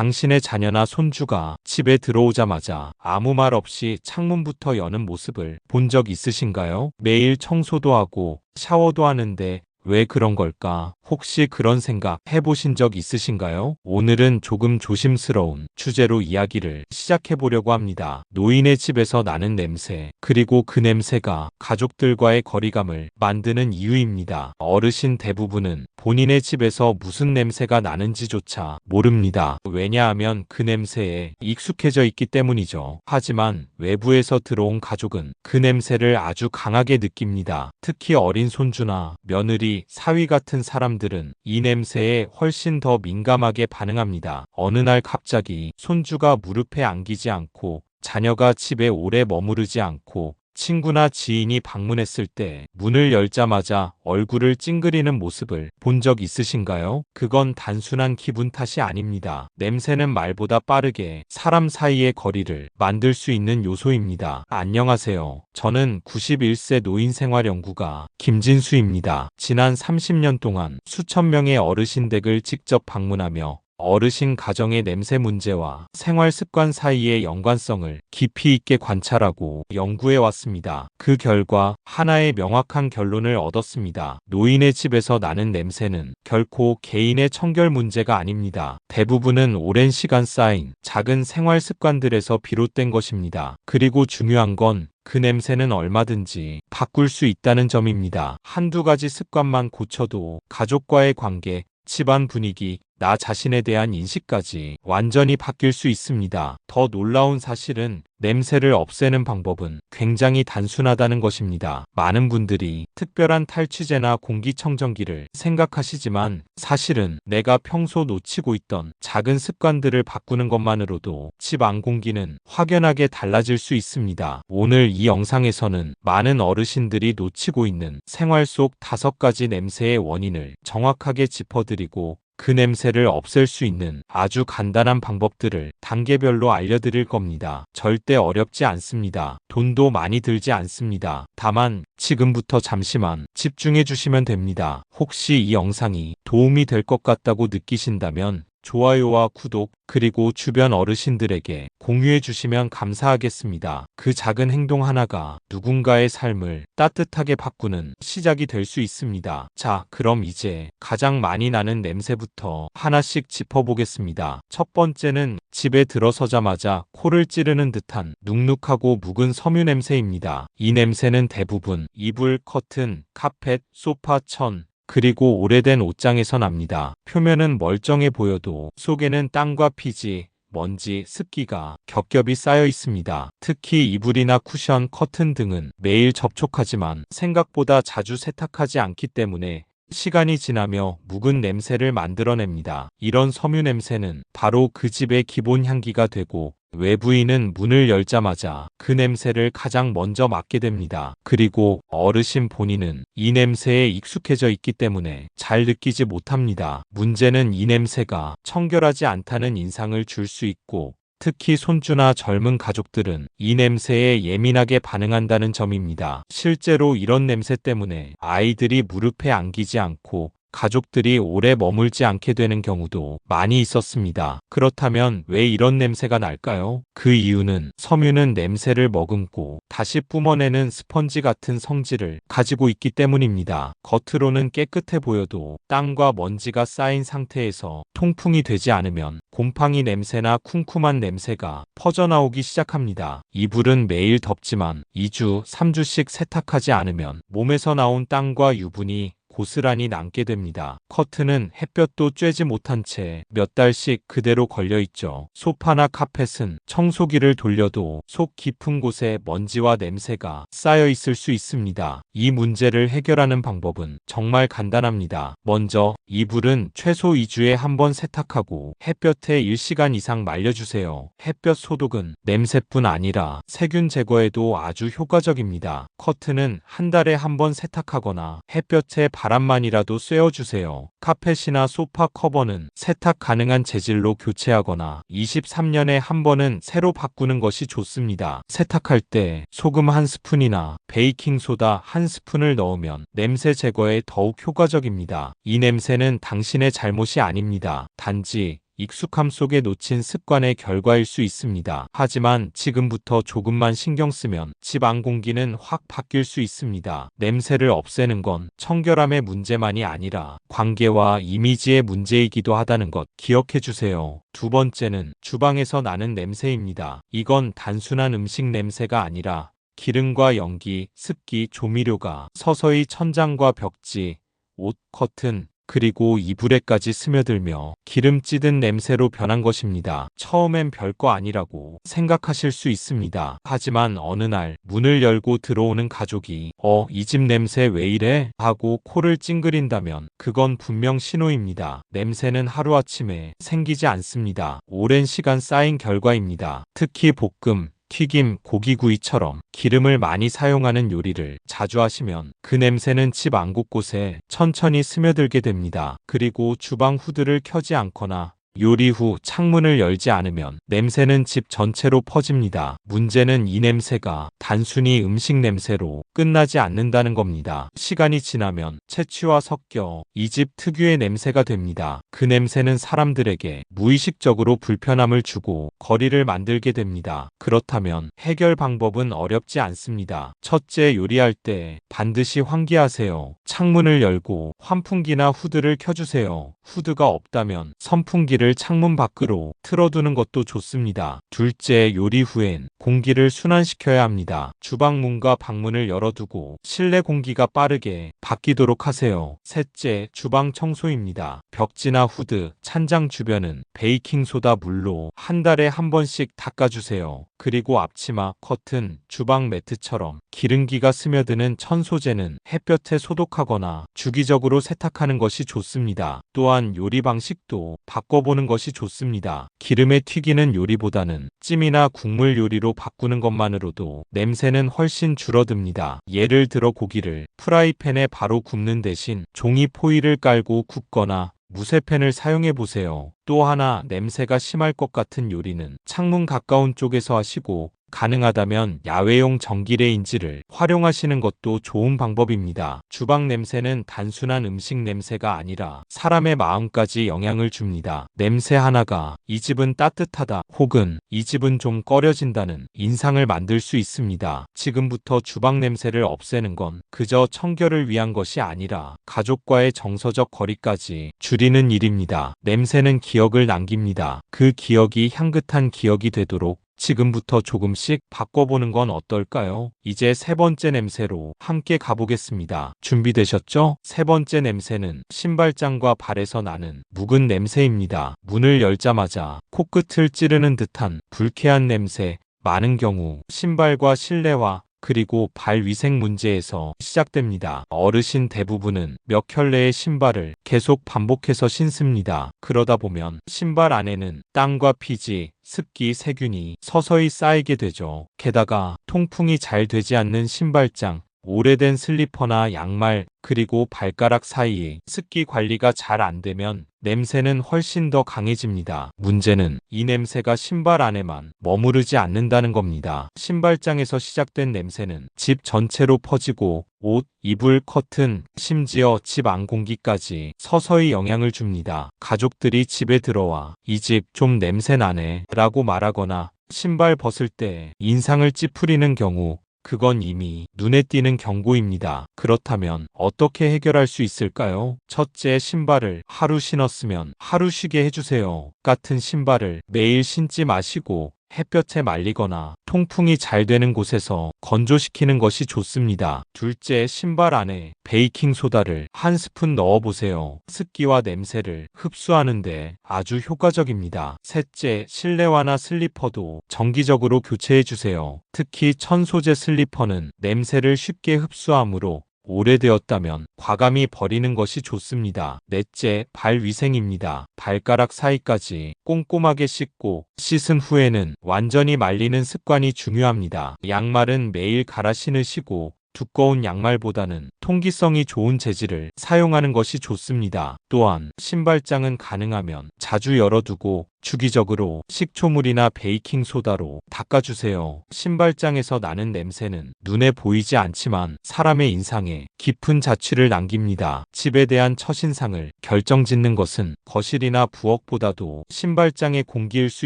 당신의 자녀나 손주가 집에 들어오자마자 아무 말 없이 창문부터 여는 모습을 본 적 있으신가요? 매일 청소도 하고 샤워도 하는데 왜 그런 걸까? 혹시 그런 생각 해보신 적 있으신가요? 오늘은 조금 조심스러운 주제로 이야기를 시작해보려고 합니다. 노인의 집에서 나는 냄새, 그리고 그 냄새가 가족들과의 거리감을 만드는 이유입니다. 어르신 대부분은 본인의 집에서 무슨 냄새가 나는지조차 모릅니다. 왜냐하면 그 냄새에 익숙해져 있기 때문이죠. 하지만 외부에서 들어온 가족은 그 냄새를 아주 강하게 느낍니다. 특히 어린 손주나 며느리, 사위 같은 사람들은 이 냄새에 훨씬 더 민감하게 반응합니다. 어느 날 갑자기 손주가 무릎에 안기지 않고 자녀가 집에 오래 머무르지 않고 친구나 지인이 방문했을 때 문을 열자마자 얼굴을 찡그리는 모습을 본 적 있으신가요? 그건 단순한 기분 탓이 아닙니다. 냄새는 말보다 빠르게 사람 사이의 거리를 만들 수 있는 요소입니다. 안녕하세요. 저는 91세 노인생활연구가 김진수입니다. 지난 30년 동안 수천 명의 어르신 댁을 직접 방문하며 어르신 가정의 냄새 문제와 생활 습관 사이의 연관성을 깊이 있게 관찰하고 연구해 왔습니다. 그 결과 하나의 명확한 결론을 얻었습니다. 노인의 집에서 나는 냄새는 결코 개인의 청결 문제가 아닙니다. 대부분은 오랜 시간 쌓인 작은 생활 습관들에서 비롯된 것입니다. 그리고 중요한 건 그 냄새는 얼마든지 바꿀 수 있다는 점입니다. 한두 가지 습관만 고쳐도 가족과의 관계, 집안 분위기, 나 자신에 대한 인식까지 완전히 바뀔 수 있습니다. 더 놀라운 사실은 냄새를 없애는 방법은 굉장히 단순하다는 것입니다. 많은 분들이 특별한 탈취제나 공기청정기를 생각하시지만 사실은 내가 평소 놓치고 있던 작은 습관들을 바꾸는 것만으로도 집 안 공기는 확연하게 달라질 수 있습니다. 오늘 이 영상에서는 많은 어르신들이 놓치고 있는 생활 속 5가지 냄새의 원인을 정확하게 짚어드리고 그 냄새를 없앨 수 있는 아주 간단한 방법들을 단계별로 알려드릴 겁니다. 절대 어렵지 않습니다. 돈도 많이 들지 않습니다. 다만 지금부터 잠시만 집중해 주시면 됩니다. 혹시 이 영상이 도움이 될 것 같다고 느끼신다면 좋아요와 구독, 그리고 주변 어르신들에게 공유해 주시면 감사하겠습니다. 그 작은 행동 하나가 누군가의 삶을 따뜻하게 바꾸는 시작이 될 수 있습니다. 자, 그럼 이제 가장 많이 나는 냄새부터 하나씩 짚어보겠습니다. 첫 번째는 집에 들어서자마자 코를 찌르는 듯한 눅눅하고 묵은 섬유 냄새입니다. 이 냄새는 대부분 이불, 커튼, 카펫, 소파, 천, 그리고 오래된 옷장에서 납니다. 표면은 멀쩡해 보여도 속에는 땀과 피지, 먼지, 습기가 겹겹이 쌓여 있습니다. 특히 이불이나 쿠션, 커튼 등은 매일 접촉하지만 생각보다 자주 세탁하지 않기 때문에 시간이 지나며 묵은 냄새를 만들어냅니다. 이런 섬유 냄새는 바로 그 집의 기본 향기가 되고 외부인은 문을 열자마자 그 냄새를 가장 먼저 맡게 됩니다. 그리고 어르신 본인은 이 냄새에 익숙해져 있기 때문에 잘 느끼지 못합니다. 문제는 이 냄새가 청결하지 않다는 인상을 줄 수 있고 특히 손주나 젊은 가족들은 이 냄새에 예민하게 반응한다는 점입니다. 실제로 이런 냄새 때문에 아이들이 무릎에 안기지 않고 가족들이 오래 머물지 않게 되는 경우도 많이 있었습니다. 그렇다면 왜 이런 냄새가 날까요? 그 이유는 섬유는 냄새를 머금고 다시 뿜어내는 스펀지 같은 성질을 가지고 있기 때문입니다. 겉으로는 깨끗해 보여도 땀과 먼지가 쌓인 상태에서 통풍이 되지 않으면 곰팡이 냄새나 쿰쿰한 냄새가 퍼져나오기 시작합니다. 이불은 매일 덮지만 2주, 3주씩 세탁하지 않으면 몸에서 나온 땀과 유분이 고스란히 남게 됩니다. 커튼은 햇볕도 쬐지 못한 채 몇 달씩 그대로 걸려있죠. 소파나 카펫은 청소기를 돌려도 속 깊은 곳에 먼지와 냄새가 쌓여 있을 수 있습니다. 이 문제를 해결하는 방법은 정말 간단합니다. 먼저 이불은 최소 2주에 한 번 세탁하고 햇볕에 1시간 이상 말려주세요. 햇볕 소독은 냄새뿐 아니라 세균 제거에도 아주 효과적입니다. 커튼은 한 달에 한 번 세탁하거나 햇볕에 바람만이라도 쐬어주세요. 카펫이나 소파 커버는 세탁 가능한 재질로 교체하거나 23년에 한 번은 새로 바꾸는 것이 좋습니다. 세탁할 때 소금 한 스푼이나 베이킹소다 한 스푼을 넣으면 냄새 제거에 더욱 효과적입니다. 이 냄새는 당신의 잘못이 아닙니다. 단지 익숙함 속에 놓친 습관의 결과일 수 있습니다. 하지만 지금부터 조금만 신경 쓰면 집 안 공기는 확 바뀔 수 있습니다. 냄새를 없애는 건 청결함의 문제만이 아니라 관계와 이미지의 문제이기도 하다는 것 기억해 주세요. 두 번째는 주방에서 나는 냄새입니다. 이건 단순한 음식 냄새가 아니라 기름과 연기, 습기, 조미료가 서서히 천장과 벽지, 옷, 커튼, 그리고 이불에까지 스며들며 기름 찌든 냄새로 변한 것입니다. 처음엔 별거 아니라고 생각하실 수 있습니다. 하지만 어느 날 문을 열고 들어오는 가족이 이 집 냄새 왜 이래? 하고 코를 찡그린다면 그건 분명 신호입니다. 냄새는 하루아침에 생기지 않습니다. 오랜 시간 쌓인 결과입니다. 특히 볶음, 튀김, 고기구이처럼 기름을 많이 사용하는 요리를 자주 하시면 그 냄새는 집 안 곳곳에 천천히 스며들게 됩니다. 그리고 주방 후드를 켜지 않거나 요리 후 창문을 열지 않으면 냄새는 집 전체로 퍼집니다. 문제는 이 냄새가 단순히 음식 냄새로 끝나지 않는다는 겁니다. 시간이 지나면 채취와 섞여 이 집 특유의 냄새가 됩니다. 그 냄새는 사람들에게 무의식적으로 불편함을 주고 거리를 만들게 됩니다. 그렇다면 해결 방법은 어렵지 않습니다. 첫째, 요리할 때 반드시 환기하세요. 창문을 열고 환풍기나 후드를 켜주세요. 후드가 없다면 선풍기를 창문 밖으로 틀어두는 것도 좋습니다. 둘째, 요리 후엔 공기를 순환시켜야 합니다. 주방 문과 방문을 열어두고 실내 공기가 빠르게 바뀌도록 하세요. 셋째, 주방 청소입니다. 벽지나 후드, 찬장 주변은 베이킹소다 물로 한 달에 한 번씩 닦아주세요. 그리고 앞치마, 커튼, 주방 매트처럼 기름기가 스며드는 천소재는 햇볕에 소독하거나 주기적으로 세탁하는 것이 좋습니다. 또한 요리 방식도 바꿔보는 것이 좋습니다. 기름에 튀기는 요리보다는 찜이나 국물 요리로 바꾸는 것만으로도 냄새는 훨씬 줄어듭니다. 예를 들어 고기를 프라이팬에 바로 굽는 대신 종이 포일을 깔고 굽거나 무쇠팬을 사용해 보세요. 또 하나, 냄새가 심할 것 같은 요리는 창문 가까운 쪽에서 하시고 가능하다면 야외용 전기레인지를 활용하시는 것도 좋은 방법입니다. 주방 냄새는 단순한 음식 냄새가 아니라 사람의 마음까지 영향을 줍니다. 냄새 하나가 이 집은 따뜻하다 혹은 이 집은 좀 꺼려진다는 인상을 만들 수 있습니다. 지금부터 주방 냄새를 없애는 건 그저 청결을 위한 것이 아니라 가족과의 정서적 거리까지 줄이는 일입니다. 냄새는 기억을 남깁니다. 그 기억이 향긋한 기억이 되도록 지금부터 조금씩 바꿔보는 건 어떨까요? 이제 세 번째 냄새로 함께 가보겠습니다. 준비되셨죠? 세 번째 냄새는 신발장과 발에서 나는 묵은 냄새입니다. 문을 열자마자 코끝을 찌르는 듯한 불쾌한 냄새, 많은 경우 신발과 실내화, 그리고 발 위생 문제에서 시작됩니다. 어르신 대부분은 몇 켤레의 신발을 계속 반복해서 신습니다. 그러다 보면 신발 안에는 땀과 피지, 습기, 세균이 서서히 쌓이게 되죠. 게다가 통풍이 잘 되지 않는 신발장, 오래된 슬리퍼나 양말, 그리고 발가락 사이에 습기 관리가 잘 안 되면 냄새는 훨씬 더 강해집니다. 문제는 이 냄새가 신발 안에만 머무르지 않는다는 겁니다. 신발장에서 시작된 냄새는 집 전체로 퍼지고 옷, 이불, 커튼, 심지어 집 안 공기까지 서서히 영향을 줍니다. 가족들이 집에 들어와 이 집 좀 냄새 나네 라고 말하거나 신발 벗을 때 인상을 찌푸리는 경우 그건 이미 눈에 띄는 경고입니다. 그렇다면 어떻게 해결할 수 있을까요? 첫째, 신발을 하루 신었으면 하루 쉬게 해주세요. 같은 신발을 매일 신지 마시고 햇볕에 말리거나 통풍이 잘 되는 곳에서 건조시키는 것이 좋습니다. 둘째, 신발 안에 베이킹소다를 한 스푼 넣어보세요. 습기와 냄새를 흡수하는데 아주 효과적입니다. 셋째, 실내화나 슬리퍼도 정기적으로 교체해주세요. 특히 천소재 슬리퍼는 냄새를 쉽게 흡수하므로 오래되었다면 과감히 버리는 것이 좋습니다. 넷째, 발 위생입니다. 발가락 사이까지 꼼꼼하게 씻고 씻은 후에는 완전히 말리는 습관이 중요합니다. 양말은 매일 갈아 신으시고 두꺼운 양말보다는 통기성이 좋은 재질을 사용하는 것이 좋습니다. 또한 신발장은 가능하면 자주 열어두고 주기적으로 식초물이나 베이킹소다로 닦아주세요. 신발장에서 나는 냄새는 눈에 보이지 않지만 사람의 인상에 깊은 자취를 남깁니다. 집에 대한 첫인상을 결정짓는 것은 거실이나 부엌보다도 신발장의 공기일 수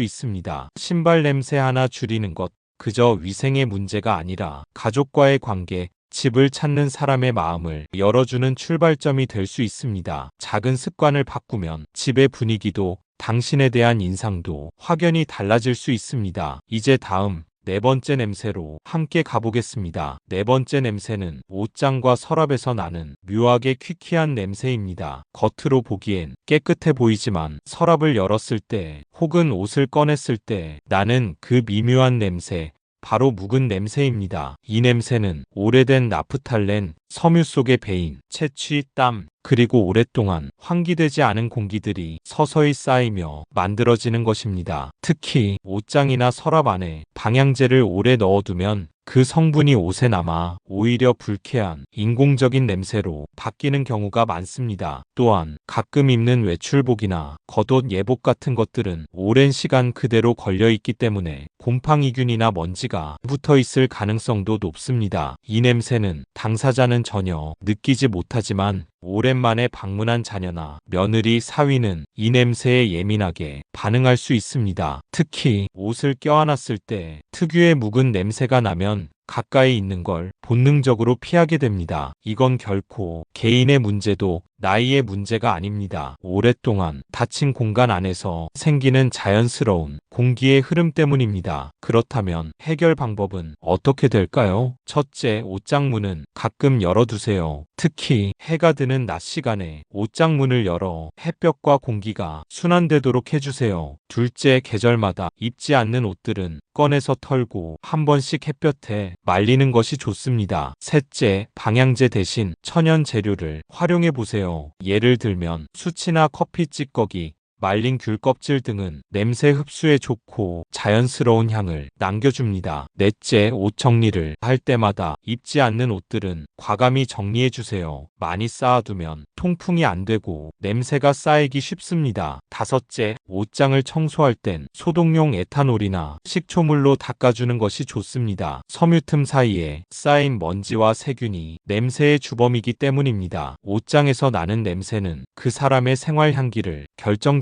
있습니다. 신발 냄새 하나 줄이는 것, 그저 위생의 문제가 아니라 가족과의 관계, 집을 찾는 사람의 마음을 열어주는 출발점이 될 수 있습니다. 작은 습관을 바꾸면 집의 분위기도 당신에 대한 인상도 확연히 달라질 수 있습니다. 이제 다음 네 번째 냄새로 함께 가보겠습니다. 네 번째 냄새는 옷장과 서랍에서 나는 묘하게 퀴퀴한 냄새입니다. 겉으로 보기엔 깨끗해 보이지만 서랍을 열었을 때 혹은 옷을 꺼냈을 때 나는 그 미묘한 냄새, 바로 묵은 냄새입니다. 이 냄새는 오래된 나프탈렌, 섬유 속의 배인, 채취, 땀, 그리고 오랫동안 환기되지 않은 공기들이 서서히 쌓이며 만들어지는 것입니다. 특히 옷장이나 서랍 안에 방향제를 오래 넣어두면 그 성분이 옷에 남아 오히려 불쾌한 인공적인 냄새로 바뀌는 경우가 많습니다. 또한 가끔 입는 외출복이나 겉옷 예복 같은 것들은 오랜 시간 그대로 걸려있기 때문에 곰팡이균이나 먼지가 붙어 있을 가능성도 높습니다. 이 냄새는 당사자는 전혀 느끼지 못하지만 오랜만에 방문한 자녀나 며느리, 사위는 이 냄새에 예민하게 반응할 수 있습니다. 특히 옷을 껴안았을 때 특유의 묵은 냄새가 나면 가까이 있는 걸 본능적으로 피하게 됩니다. 이건 결코 개인의 문제도 나이의 문제가 아닙니다. 오랫동안 닫힌 공간 안에서 생기는 자연스러운 공기의 흐름 때문입니다. 그렇다면 해결 방법은 어떻게 될까요? 첫째, 옷장 문은 가끔 열어두세요. 특히 해가 드는 낮 시간에 옷장 문을 열어 햇볕과 공기가 순환되도록 해주세요. 둘째, 계절마다 입지 않는 옷들은 꺼내서 털고 한 번씩 햇볕에 말리는 것이 좋습니다. 셋째, 방향제 대신 천연 재료를 활용해 보세요. 예를 들면 수치나 커피 찌꺼기, 말린 귤 껍질 등은 냄새 흡수에 좋고 자연스러운 향을 남겨줍니다. 넷째, 옷 정리를 할 때마다 입지 않는 옷들은 과감히 정리해주세요. 많이 쌓아두면 통풍이 안 되고 냄새가 쌓이기 쉽습니다. 다섯째, 옷장을 청소할 땐 소독용 에탄올이나 식초물로 닦아주는 것이 좋습니다. 섬유 틈 사이에 쌓인 먼지와 세균이 냄새의 주범이기 때문입니다. 옷장에서 나는 냄새는 그 사람의 생활 향기를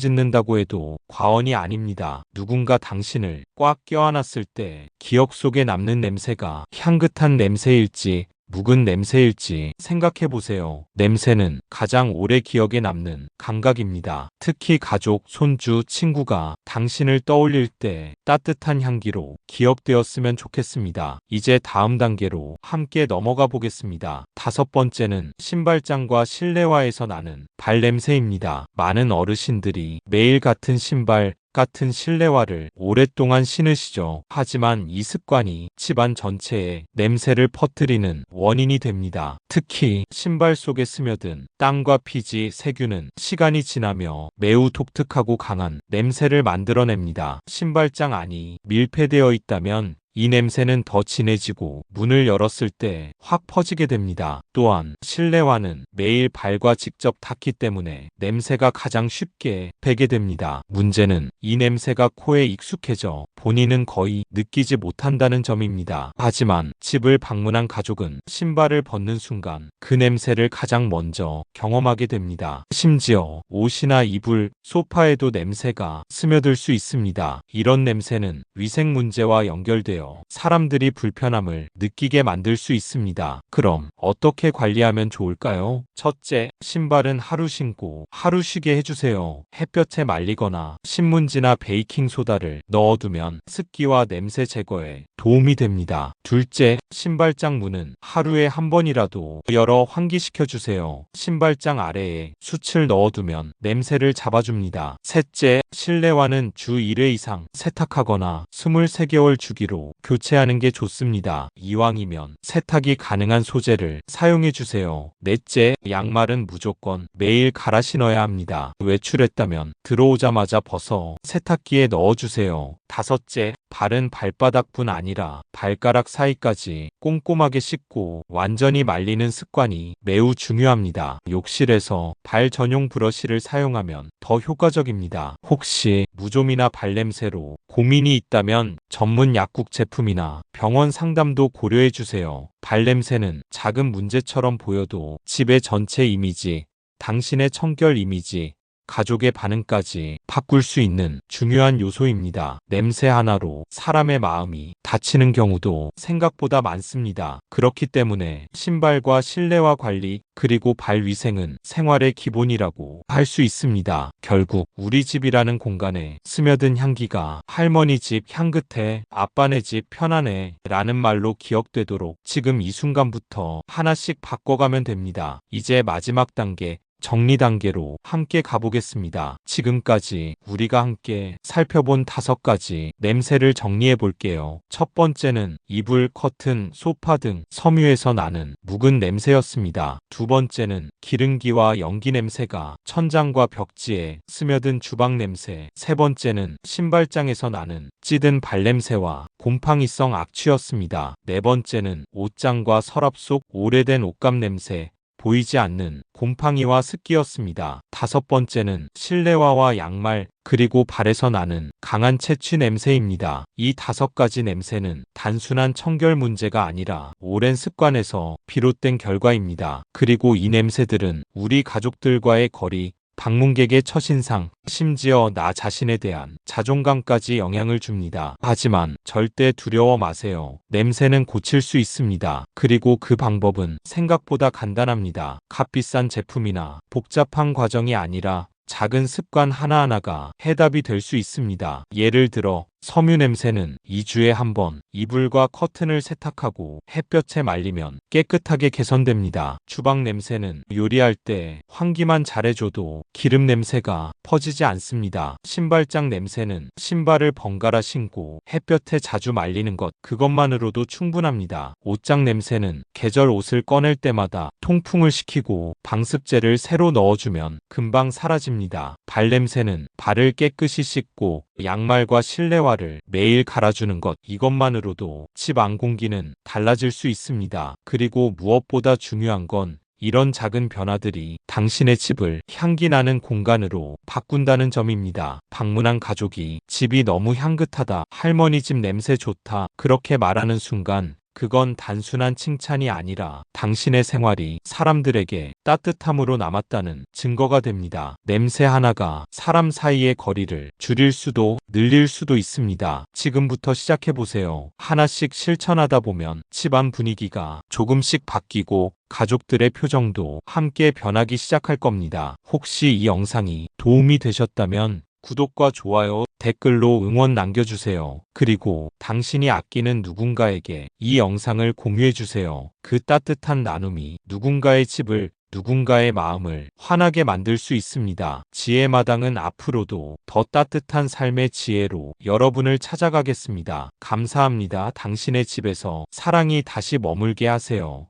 짓는다고 해도 과언이 아닙니다. 누군가 당신을 꽉 껴안았을 때 기억 속에 남는 냄새가 향긋한 냄새일지 묵은 냄새일지 생각해 보세요. 냄새는 가장 오래 기억에 남는 감각입니다. 특히 가족, 손주, 친구가 당신을 떠올릴 때 따뜻한 향기로 기억되었으면 좋겠습니다. 이제 다음 단계로 함께 넘어가 보겠습니다. 다섯 번째는 신발장과 실내화에서 나는 발냄새입니다. 많은 어르신들이 매일 같은 신발, 같은 실내화를 오랫동안 신으시죠. 하지만 이 습관이 집안 전체에 냄새를 퍼뜨리는 원인이 됩니다. 특히 신발 속에 스며든 땀과 피지, 세균은 시간이 지나며 매우 독특하고 강한 냄새를 만들어냅니다. 신발장 안이 밀폐되어 있다면 이 냄새는 더 진해지고 문을 열었을 때 확 퍼지게 됩니다. 또한 실내화는 매일 발과 직접 닿기 때문에 냄새가 가장 쉽게 배게 됩니다. 문제는 이 냄새가 코에 익숙해져 본인은 거의 느끼지 못한다는 점입니다. 하지만 집을 방문한 가족은 신발을 벗는 순간 그 냄새를 가장 먼저 경험하게 됩니다. 심지어 옷이나 이불, 소파에도 냄새가 스며들 수 있습니다. 이런 냄새는 위생 문제와 연결되어 사람들이 불편함을 느끼게 만들 수 있습니다. 그럼 어떻게 관리하면 좋을까요? 첫째, 신발은 하루 신고 하루 쉬게 해주세요. 햇볕에 말리거나 신문지나 베이킹소다를 넣어두면 습기와 냄새 제거에 도움이 됩니다. 둘째, 신발장 문은 하루에 한 번이라도 열어 환기시켜주세요. 신발장 아래에 숯을 넣어두면 냄새를 잡아줍니다. 셋째, 실내화는 주 1회 이상 세탁하거나 23개월 주기로 교체하는 게 좋습니다. 이왕이면 세탁이 가능한 소재를 사용해주세요. 넷째, 양말은 무조건 매일 갈아 신어야 합니다. 외출했다면 들어오자마자 벗어 세탁기에 넣어주세요. 다섯째, 첫째, 발은 발바닥뿐 아니라 발가락 사이까지 꼼꼼하게 씻고 완전히 말리는 습관이 매우 중요합니다. 욕실에서 발 전용 브러쉬를 사용하면 더 효과적입니다. 혹시 무좀이나 발냄새로 고민이 있다면 전문 약국 제품이나 병원 상담도 고려해 주세요. 발냄새는 작은 문제처럼 보여도 집의 전체 이미지, 당신의 청결 이미지, 가족의 반응까지 바꿀 수 있는 중요한 요소입니다. 냄새 하나로 사람의 마음이 다치는 경우도 생각보다 많습니다. 그렇기 때문에 신발과 실내화 관리 그리고 발 위생은 생활의 기본이라고 할 수 있습니다. 결국 우리 집이라는 공간에 스며든 향기가 할머니 집 향긋해, 아빠네 집 편안해 라는 말로 기억되도록 지금 이 순간부터 하나씩 바꿔가면 됩니다. 이제 마지막 단계, 정리 단계로 함께 가보겠습니다. 지금까지 우리가 함께 살펴본 5가지 냄새를 정리해 볼게요. 첫 번째는 이불, 커튼, 소파 등 섬유에서 나는 묵은 냄새였습니다. 두 번째는 기름기와 연기 냄새가 천장과 벽지에 스며든 주방 냄새. 세 번째는 신발장에서 나는 찌든 발냄새와 곰팡이성 악취였습니다. 네 번째는 옷장과 서랍 속 오래된 옷감 냄새, 보이지 않는 곰팡이와 습기였습니다. 다섯 번째는 실내화와 양말, 그리고 발에서 나는 강한 채취 냄새입니다. 이 5가지 냄새는 단순한 청결 문제가 아니라 오랜 습관에서 비롯된 결과입니다. 그리고 이 냄새들은 우리 가족들과의 거리, 방문객의 첫인상, 심지어 나 자신에 대한 자존감까지 영향을 줍니다. 하지만 절대 두려워 마세요. 냄새는 고칠 수 있습니다. 그리고 그 방법은 생각보다 간단합니다. 값비싼 제품이나 복잡한 과정이 아니라 작은 습관 하나하나가 해답이 될 수 있습니다. 예를 들어 섬유 냄새는 2주에 한 번 이불과 커튼을 세탁하고 햇볕에 말리면 깨끗하게 개선됩니다. 주방 냄새는 요리할 때 환기만 잘해줘도 기름 냄새가 퍼지지 않습니다. 신발장 냄새는 신발을 번갈아 신고 햇볕에 자주 말리는 것, 그것만으로도 충분합니다. 옷장 냄새는 계절 옷을 꺼낼 때마다 통풍을 시키고 방습제를 새로 넣어주면 금방 사라집니다. 발 냄새는 발을 깨끗이 씻고 양말과 실내화를 매일 갈아주는 것, 이것만으로도 집 안 공기는 달라질 수 있습니다. 그리고 무엇보다 중요한 건 이런 작은 변화들이 당신의 집을 향기 나는 공간으로 바꾼다는 점입니다. 방문한 가족이 집이 너무 향긋하다, 할머니 집 냄새 좋다, 그렇게 말하는 순간 그건 단순한 칭찬이 아니라 당신의 생활이 사람들에게 따뜻함으로 남았다는 증거가 됩니다. 냄새 하나가 사람 사이의 거리를 줄일 수도 늘릴 수도 있습니다. 지금부터 시작해보세요. 하나씩 실천하다 보면 집안 분위기가 조금씩 바뀌고 가족들의 표정도 함께 변하기 시작할 겁니다. 혹시 이 영상이 도움이 되셨다면 구독과 좋아요, 댓글로 응원 남겨주세요. 그리고 당신이 아끼는 누군가에게 이 영상을 공유해주세요. 그 따뜻한 나눔이 누군가의 집을, 누군가의 마음을 환하게 만들 수 있습니다. 지혜마당은 앞으로도 더 따뜻한 삶의 지혜로 여러분을 찾아가겠습니다. 감사합니다. 당신의 집에서 사랑이 다시 머물게 하세요.